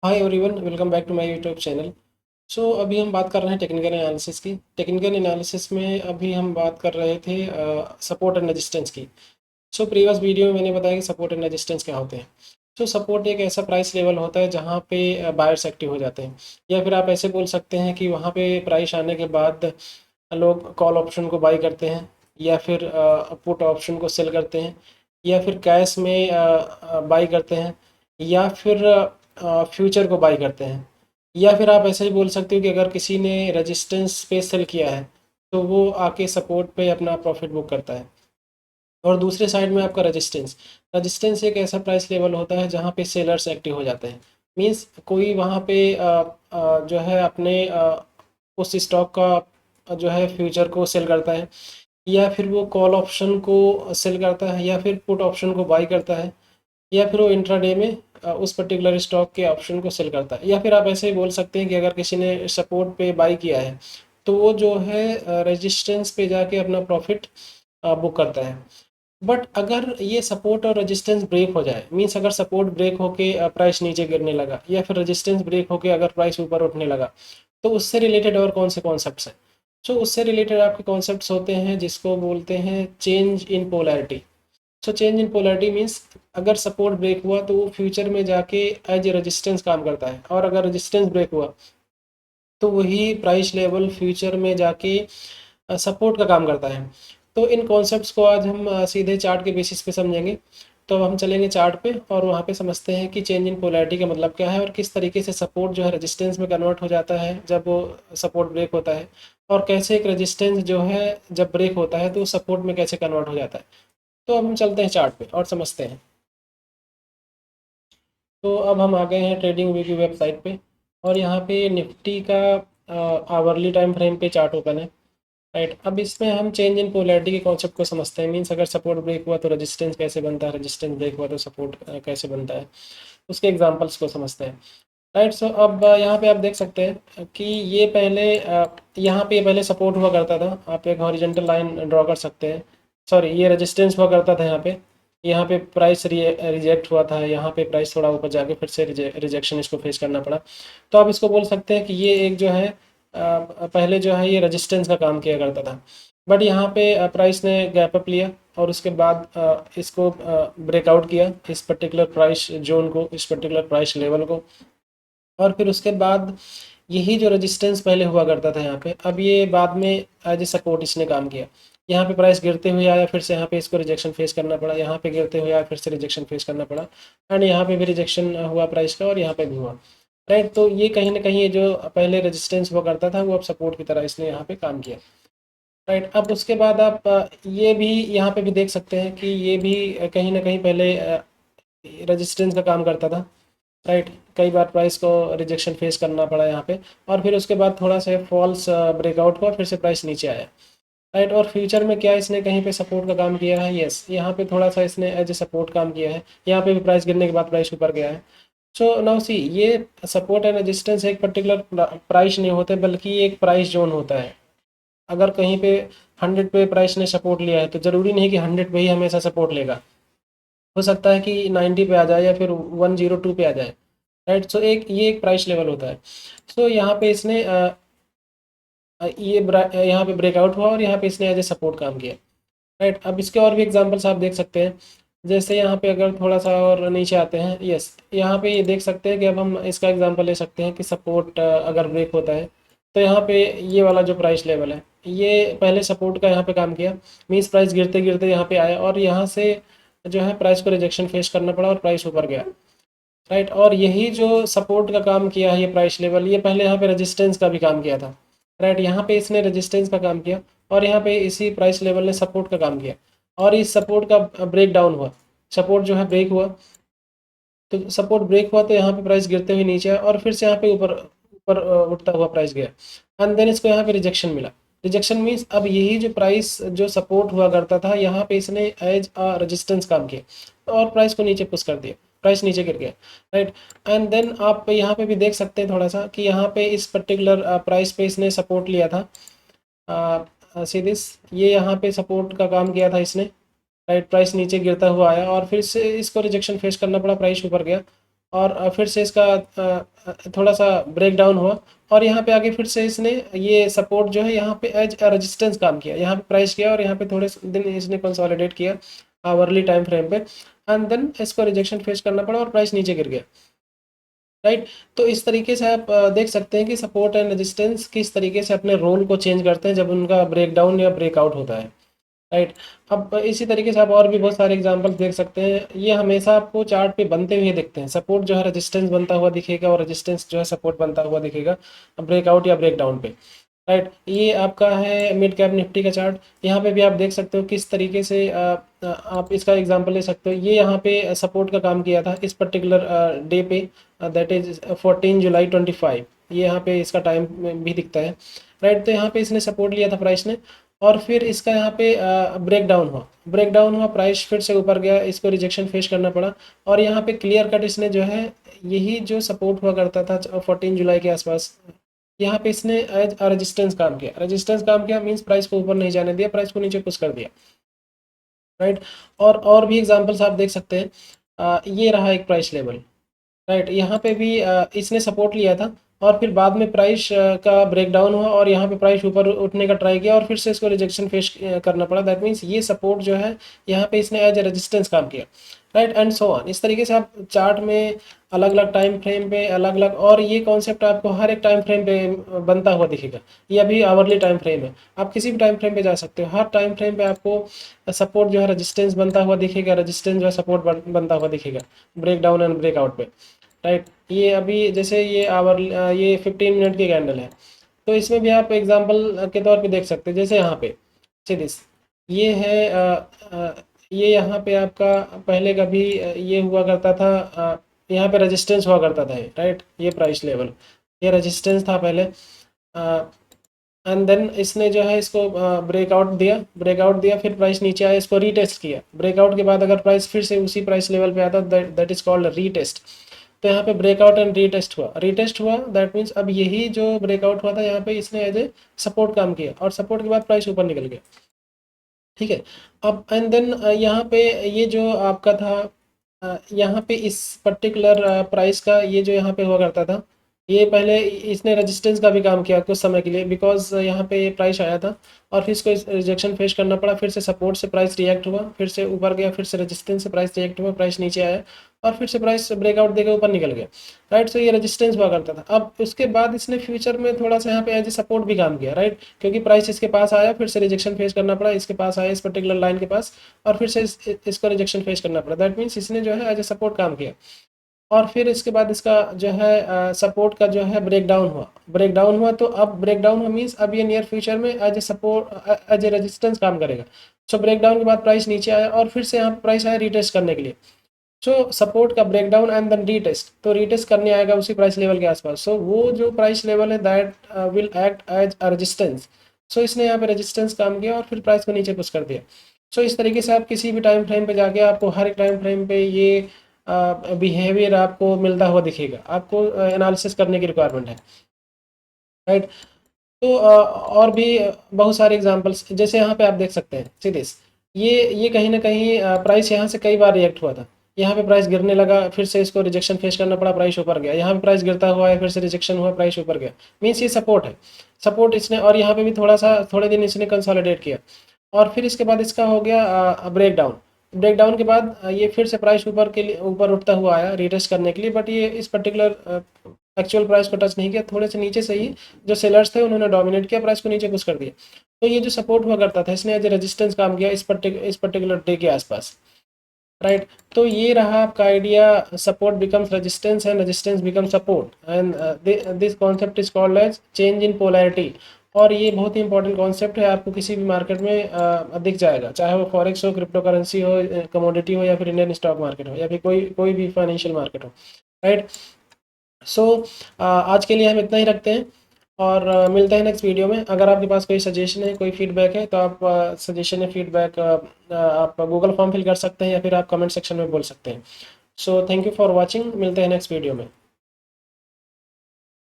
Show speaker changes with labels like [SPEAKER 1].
[SPEAKER 1] Hi everyone, welcome back to my YouTube channel. अभी हम बात कर रहे हैं टेक्निकल एनालिसिस की। टेक्निकल एनालिसिस में अभी हम बात कर रहे थे सपोर्ट एंड रेजिस्टेंस की। प्रीवियस वीडियो में मैंने बताया कि सपोर्ट एंड रेजिस्टेंस क्या होते हैं। सपोर्ट एक ऐसा प्राइस लेवल होता है जहाँ पे बायर्स एक्टिव हो जाते हैं, या फिर आप ऐसे बोल सकते हैं कि वहाँ पे प्राइस आने के बाद लोग कॉल ऑप्शन को बाई करते हैं, या फिर पुट ऑप्शन को सेल करते हैं, या फिर कैश में बाई करते हैं, या फिर फ्यूचर को बाई करते हैं। या फिर आप ऐसे ही बोल सकते हो कि अगर किसी ने रेजिस्टेंस पे सेल किया है तो वो आके सपोर्ट पे अपना प्रॉफिट बुक करता है। और दूसरे साइड में आपका रेजिस्टेंस रेजिस्टेंस एक ऐसा प्राइस लेवल होता है जहाँ पे सेलर्स एक्टिव हो जाते हैं। मींस कोई वहाँ पे जो है अपने उस स्टॉक का जो है फ्यूचर को सेल करता है, या फिर वो कॉल ऑप्शन को सेल करता है, या फिर पुट ऑप्शन को बाई करता है, या फिर वो इंट्राडे में उस पर्टिकुलर स्टॉक के ऑप्शन को सेल करता है। या फिर आप ऐसे ही बोल सकते हैं कि अगर किसी ने सपोर्ट पे बाई किया है तो वो जो है रेजिस्टेंस पे जाके अपना प्रॉफिट बुक करता है। बट अगर ये सपोर्ट और रेजिस्टेंस ब्रेक हो जाए, मीन्स अगर सपोर्ट ब्रेक होके प्राइस नीचे गिरने लगा, या फिर रेजिस्टेंस ब्रेक होके अगर प्राइस ऊपर उठने लगा, तो उससे रिलेटेड और कौन से कॉन्सेप्ट्स हैं? उससे रिलेटेड आपके कॉन्सेप्ट्स होते हैं जिसको बोलते हैं change in polarity. Change in polarity means अगर सपोर्ट ब्रेक हुआ तो वो फ्यूचर में जाके एज ए रेजिस्टेंस काम करता है, और अगर रेजिस्टेंस ब्रेक हुआ तो वही प्राइस लेवल फ्यूचर में जाके सपोर्ट का काम करता है। तो इन कॉन्सेप्ट्स को आज हम सीधे चार्ट के बेसिस पे समझेंगे। तो अब हम चलेंगे चार्ट पे और वहाँ पे समझते हैं कि चेंज इन पोलैरिटी का मतलब क्या है, और किस तरीके से सपोर्ट जो है रेजिस्टेंस में कन्वर्ट हो जाता है जब वो सपोर्ट ब्रेक होता है, और कैसे एक रेजिस्टेंस जो है जब ब्रेक होता है तो सपोर्ट में कैसे कन्वर्ट हो जाता है। तो अब हम चलते हैं चार्ट पे और समझते हैं। तो अब हम आ गए हैं ट्रेडिंग व्यू की वेबसाइट पे, और यहाँ पे निफ्टी का आवरली टाइम फ्रेम पे चार्ट ओपन है। राइट, अब इसमें हम चेंज इन पोलैरिटी के कॉन्सेप्ट को समझते हैं। मीन्स अगर सपोर्ट ब्रेक हुआ तो रेजिस्टेंस कैसे बनता है, रेजिस्टेंस ब्रेक हुआ तो सपोर्ट कैसे बनता है, उसके एग्जांपल्स को समझते हैं। राइट, अब यहाँ पे आप देख सकते हैं कि ये पहले यहाँ पे पहले सपोर्ट हुआ करता था। आप एक हॉरिजॉन्टल लाइन ड्रॉ कर सकते हैं। सॉरी, ये रेजिस्टेंस हुआ करता था यहाँ पे प्राइस रिजेक्ट हुआ था, यहाँ पे प्राइस थोड़ा ऊपर जाके फिर से रिजेक्शन इसको फेस करना पड़ा। तो आप इसको बोल सकते हैं कि ये एक जो है पहले जो है ये रेजिस्टेंस का काम किया करता था। बट यहाँ पे प्राइस ने गैप अप लिया, और उसके बाद इसको ब्रेकआउट किया, इस पर्टिकुलर प्राइस जोन को, इस पर्टिकुलर प्राइस लेवल को। और फिर उसके बाद यही जो रेजिस्टेंस पहले हुआ करता था यहाँ पे, अब ये बाद में एज ए सपोर्ट इसने काम किया। यहाँ पे प्राइस गिरते हुए आया, फिर से यहाँ पे इसको रिजेक्शन फेस करना पड़ा, यहाँ पे गिरते हुए आया, फिर से रिजेक्शन फेस करना पड़ा, एंड यहाँ पे भी रिजेक्शन हुआ प्राइस का, और यहाँ पे भी हुआ। राइट, तो ये कहीं ना कहीं ये जो पहले रेजिस्टेंस हुआ करता था वो अब सपोर्ट की तरह इसने यहाँ पे काम किया। राइट, अब उसके बाद आप ये भी यहाँ पे भी देख सकते हैं कि ये भी कहीं ना कहीं पहले रेजिस्टेंस का काम करता था। राइट, कई बार प्राइस को रिजेक्शन फेस करना पड़ा यहाँ पे, और फिर उसके बाद थोड़ा सा फॉल्स ब्रेकआउट हुआ, फिर से प्राइस नीचे आया। राइट, और फ्यूचर में क्या इसने कहीं पे सपोर्ट का काम किया है? यस, यहाँ पे थोड़ा सा इसने एज ए सपोर्ट काम किया है। यहाँ पे भी प्राइस गिरने के बाद प्राइस ऊपर गया है। नाउ सी, ये सपोर्ट एंड रेजिस्टेंस एक पर्टिकुलर प्राइस नहीं होते, बल्कि एक प्राइस जोन होता है। अगर कहीं पे 100 पे प्राइस ने सपोर्ट लिया है तो ज़रूरी नहीं कि 100 पे ही हमेशा सपोर्ट लेगा। हो सकता है कि 90 पे आ जाए, या फिर 102 पे आ जाए। राइट, एक ये एक प्राइस लेवल होता है। यहाँ पे इसने यहाँ पे ब्रेकआउट हुआ, और यहाँ पे इसने एज ए सपोर्ट काम किया। राइट, अब इसके और भी एग्जांपल्स आप देख सकते हैं। जैसे यहाँ पे अगर थोड़ा सा और नीचे आते हैं, यस, यहाँ पे ये देख सकते हैं कि अब हम इसका एग्जांपल ले सकते हैं कि सपोर्ट अगर ब्रेक होता है तो यहाँ पे ये वाला जो प्राइस लेवल है ये पहले सपोर्ट का यहाँ पे काम किया। मीन्स प्राइस गिरते गिरते यहाँ पे आया, और यहाँ से जो है प्राइस को रिजेक्शन फेस करना पड़ा, और प्राइस ऊपर गया। राइट, और यही जो सपोर्ट का काम किया है ये प्राइस लेवल, ये पहले यहाँ पे रेजिस्टेंस का भी काम किया था। राइट, यहाँ पे इसने रेजिस्टेंस का काम किया, और यहाँ पे इसी प्राइस लेवल ने सपोर्ट का काम किया, और इस सपोर्ट का ब्रेक डाउन हुआ। सपोर्ट जो है ब्रेक हुआ, तो सपोर्ट ब्रेक हुआ तो यहाँ पे प्राइस गिरते हुए नीचे आया, और फिर से यहाँ पे ऊपर ऊपर उठता हुआ प्राइस गया, एंड देन इसको यहाँ पे रिजेक्शन मिला। रिजेक्शन मीन्स अब यही जो प्राइस जो सपोर्ट हुआ करता था यहाँ पे इसने एज अ रेजिस्टेंस काम किया, और प्राइस को नीचे पुश कर दिया, प्राइस नीचे गिर गया। राइट, एंड देन आप यहाँ पे भी देख सकते हैं थोड़ा सा कि यहाँ पे इस पर्टिकुलर प्राइस पे इसने सपोर्ट लिया था। सी दिस, ये यहाँ पे सपोर्ट का काम किया था इसने। राइट, प्राइस नीचे गिरता हुआ आया, और फिर से इसको रिजेक्शन फेस करना पड़ा, प्राइस ऊपर गया। और फिर से इसका थोड़ा सा ब्रेक डाउन हुआ, और यहाँ पे आगे फिर से इसने ये सपोर्ट जो है यहाँ पे एज रेजिस्टेंस काम किया, यहाँ पे प्राइस किया और यहाँ पे थोड़े दिन इसने कंसोलिडेट किया आवरली टाइम फ्रेम पे, एंड देन इसको रिजेक्शन फेस करना पड़ा और प्राइस नीचे गिर गया, राइट। तो इस तरीके से आप देख सकते हैं कि सपोर्ट एंड रेजिस्टेंस किस तरीके से अपने रोल को चेंज करते हैं जब उनका ब्रेक डाउन या ब्रेकआउट होता है, राइट। अब इसी तरीके से आप और भी बहुत सारे एग्जांपल्स देख सकते हैं, ये हमेशा आपको चार्ट पे बनते हुए दिखते हैं, सपोर्ट जो है रेजिस्टेंस बनता हुआ दिखेगा और रेजिस्टेंस जो है सपोर्ट बनता हुआ दिखेगा ब्रेकआउट या ब्रेकडाउन पे, राइट। ये आपका है मिड कैप निफ्टी का चार्ट, यहाँ पे भी आप देख सकते हो किस तरीके से आप इसका एग्जांपल ले सकते हो। ये यहाँ पे सपोर्ट का काम किया था इस पर्टिकुलर डे पे, दैट इज 14 जुलाई 25, ये यहाँ पे इसका टाइम भी दिखता है, राइट। तो यहाँ पे इसने सपोर्ट लिया था प्राइस ने, और फिर इसका यहाँ पे ब्रेक डाउन हुआ, प्राइस फिर से ऊपर गया, इसको रिजेक्शन फेस करना पड़ा, और यहाँ पे क्लियर कट इसने जो है यही जो सपोर्ट हुआ करता था 14 जुलाई के आसपास, यहाँ पे इसने एज रेजिस्टेंस काम किया मींस प्राइस को ऊपर नहीं जाने दिया, प्राइस को नीचे पुश कर दिया, राइट। और भी एग्जांपल्स आप देख सकते हैं, ये रहा एक प्राइस लेवल, राइट। यहाँ पे भी इसने सपोर्ट लिया था और फिर बाद में प्राइस का ब्रेकडाउन हुआ और यहाँ पे प्राइस ऊपर उठने का ट्राई किया और फिर से इसको रिजेक्शन फेस करना पड़ा, दैट मीन्स ये सपोर्ट जो है यहाँ पे इसने एज ए रेजिस्टेंस काम किया, राइट, एंड सो ऑन। इस तरीके से आप चार्ट में अलग अलग टाइम फ्रेम पे अलग अलग, और ये कॉन्सेप्ट आपको हर एक टाइम फ्रेम पे बनता हुआ दिखेगा, ये अभी आवरली टाइम फ्रेम है, आप किसी भी टाइम फ्रेम पे जा सकते हो, हर टाइम फ्रेम पे आपको सपोर्ट जो है रेजिस्टेंस बनता हुआ दिखेगा, रेजिस्टेंस जो है सपोर्ट बनता हुआ दिखेगा ब्रेक डाउन एंड ब्रेकआउट पे, राइट। ये अभी जैसे ये 15 मिनट की कैंडल है, तो इसमें भी आप एग्जांपल के तौर पे देख सकते हैं, जैसे यहाँ पे दिस ये है ये यहाँ पे आपका पहले कभी ये हुआ करता था, यहाँ पे रेजिस्टेंस हुआ करता था, राइट, ये प्राइस लेवल ये रेजिस्टेंस था पहले, एंड देन इसने जो है इसको ब्रेकआउट दिया, फिर प्राइस नीचे आया, इसको रीटेस्ट किया, ब्रेकआउट के बाद अगर प्राइस फिर से उसी प्राइस लेवल पे आता दैट इज कॉल्ड रीटेस्ट। तो यहाँ पे ब्रेकआउट एंड रीटेस्ट हुआ, दैट मीन्स अब यही जो ब्रेकआउट हुआ था यहाँ पे इसने एज ए सपोर्ट काम किया और सपोर्ट के बाद प्राइस ऊपर निकल गया, ठीक है। अब एंड देन यहाँ पे ये जो आपका था यहाँ पे इस पर्टिकुलर प्राइस का ये जो यहाँ पे हुआ करता था, ये पहले इसने रेजिस्टेंस का भी काम किया कुछ समय के लिए, बिकॉज यहाँ पे ये प्राइस आया था और फिर इसको रिजेक्शन फेस करना पड़ा, फिर से सपोर्ट से प्राइस रिएक्ट हुआ, फिर से ऊपर गया, फिर से रेजिस्टेंस से प्राइस रिएक्ट हुआ, प्राइस नीचे आया और फिर से प्राइस ब्रेकआउट देकर ऊपर निकल गया, राइट। सो ये रेजिस्टेंस हुआ करता था। अब उसके बाद इसने फ्यूचर में थोड़ा सा यहाँ पे एज ए सपोर्ट भी काम किया, राइट, क्योंकि प्राइस इसके पास आया, फिर से रिजेक्शन फेस करना पड़ा, इसके पास आया इस पर्टिकुलर लाइन के पास और फिर से इसको रिजेक्शन फेस करना पड़ा, दैट मीन्स इसने जो है एज ए सपोर्ट काम किया, और फिर इसके बाद इसका जो है सपोर्ट का जो है ब्रेकडाउन हुआ, तो अब ब्रेकडाउन हुआ मीन्स अब ये नियर फ्यूचर में as a support as a resistance काम करेगा। सो ब्रेकडाउन के बाद प्राइस नीचे आया और फिर से यहाँ प्राइस आया रीटेस्ट करने के लिए, सो सपोर्ट का ब्रेकडाउन एंड देन रीटेस्ट, तो रीटेस्ट करने आएगा उसी प्राइस लेवल के आसपास, सो वो जो प्राइस लेवल है that will act as a resistance, so इसने यहाँ पे रेजिस्टेंस काम किया और फिर प्राइस को नीचे पुश कर दिया। सो इस तरीके से आप किसी भी टाइम फ्रेम पे जाके आपको हर एक टाइम फ्रेम पे ये बिहेवियर आपको मिलता हुआ दिखेगा, आपको एनालिसिस करने की रिक्वायरमेंट है, राइट। तो और भी बहुत सारे एग्जांपल्स जैसे यहाँ पे आप देख सकते हैं, सी दिस ये कहीं ना कहीं प्राइस यहाँ से कई बार रिएक्ट हुआ था, यहाँ पे प्राइस गिरने लगा, फिर से इसको रिजेक्शन फेस करना पड़ा, प्राइस ऊपर गया, यहाँ पे प्राइस गिरता हुआ है, फिर से रिजेक्शन हुआ, प्राइस ऊपर गया, मीन्स ये सपोर्ट है, सपोर्ट इसने, और यहाँ पे भी थोड़े दिन इसने कंसोलिडेट किया और फिर इसके बाद इसका हो गया ब्रेकडाउन के बाद ये फिर से प्राइस ऊपर उठता हुआ आया रीटेस्ट करने के लिए, बट ये इस पर्टिकुलर एक्चुअल प्राइस को टच नहीं किया, थोड़े से नीचे से ही जो सेलर्स थे उन्होंने डोमिनेट किया, प्राइस को नीचे पुश कर दिया, तो ये जो सपोर्ट हुआ करता था इसने एज ए रेजिस्टेंस काम किया इस पर्टिकुलर डे के आसपास, राइट। तो ये रहा आपका idea, support becomes resistance and resistance become support, and this concept is called as change in polarity, और ये बहुत ही इंपॉर्टेंट कॉन्सेप्ट है, आपको किसी भी मार्केट में दिख जाएगा, चाहे वो फॉरेक्स हो, क्रिप्टो करेंसी हो, कमोडिटी हो, या फिर इंडियन स्टॉक मार्केट हो, या फिर कोई भी फाइनेंशियल मार्केट हो, राइट। सो आज के लिए हम इतना ही रखते हैं और मिलते हैं नेक्स्ट वीडियो में। अगर आपके पास कोई सजेशन है, कोई फीडबैक है, तो आप सजेशन या फीडबैक आप गूगल फॉर्म फिल कर सकते हैं या फिर आप कमेंट सेक्शन में बोल सकते हैं। So thank you for watching, मिलते हैं नेक्स्ट वीडियो में।